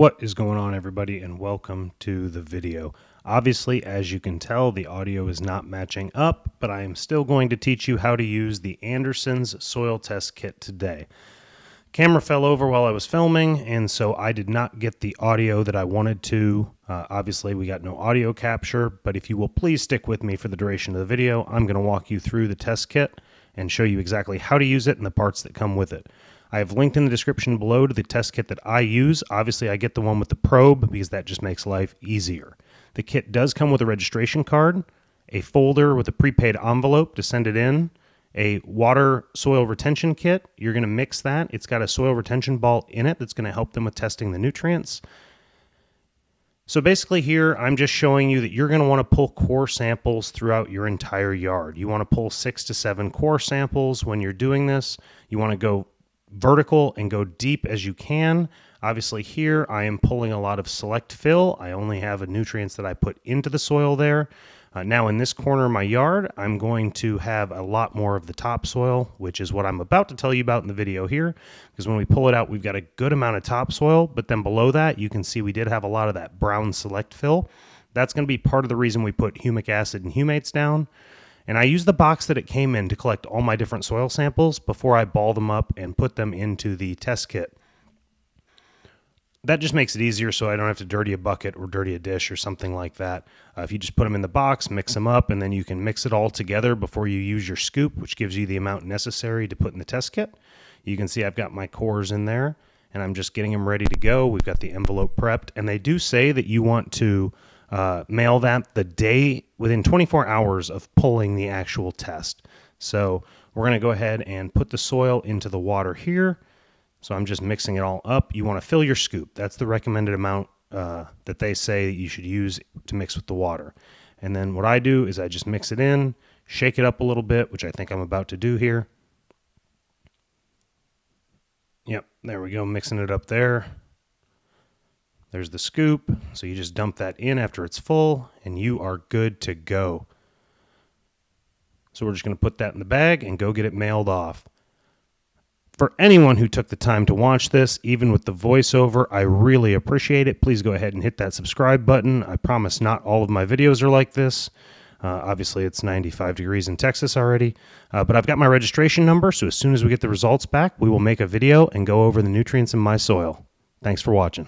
What is going on, everybody, and welcome to the video. Obviously, as you can tell, the audio is not matching up, but I am still going to teach you how to use the Anderson's soil test kit today. Camera fell over while I was filming, and so I did not get the audio that I wanted to. Obviously, we got no audio capture, but if you will please stick with me for the duration of the video, I'm going to walk you through the test kit and show you exactly how to use it and the parts that come with it. I have linked in the description below to the test kit that I use. Obviously, I get the one with the probe because that just makes life easier. The kit does come with a registration card, a folder with a prepaid envelope to send it in, a water soil retention kit. You're going to mix that. It's got a soil retention ball in it that's going to help them with testing the nutrients. So basically here, I'm just showing you that you're going to want to pull core samples throughout your entire yard. You want to pull 6 to 7 core samples when you're doing this. You want to go vertical and go deep as you can. Obviously here I am pulling a lot of select fill. I only have the nutrients that I put into the soil there. Now in this corner of my yard, I'm going to have a lot more of the topsoil, which is what I'm about to tell you about in the video here. Because when we pull it out, we've got a good amount of topsoil, but then below that, you can see we did have a lot of that brown select fill. That's going to be part of the reason we put humic acid and humates down. And I use the box that it came in to collect all my different soil samples before I ball them up and put them into the test kit. That just makes it easier so I don't have to dirty a bucket or dirty a dish or something like that. If you just put them in the box, mix them up, and then you can mix it all together before you use your scoop, which gives you the amount necessary to put in the test kit. You can see I've got my cores in there, and I'm just getting them ready to go. We've got the envelope prepped, and they do say that you want to mail that the day within 24 hours of pulling the actual test. So we're going to go ahead and put the soil into the water here. So I'm just mixing it all up. You want to fill your scoop. That's the recommended amount that they say you should use to mix with the water. And then what I do is I just mix it in, shake it up a little bit, which I think I'm about to do here. Yep, there we go, mixing it up there. There's the scoop. So you just dump that in after it's full, and you are good to go. So we're just going to put that in the bag and go get it mailed off. For anyone who took the time to watch this, even with the voiceover, I really appreciate it. Please go ahead and hit that subscribe button. I promise not all of my videos are like this. Obviously, it's 95 degrees in Texas already. But I've got my registration number, so as soon as we get the results back, we will make a video and go over the nutrients in my soil. Thanks for watching.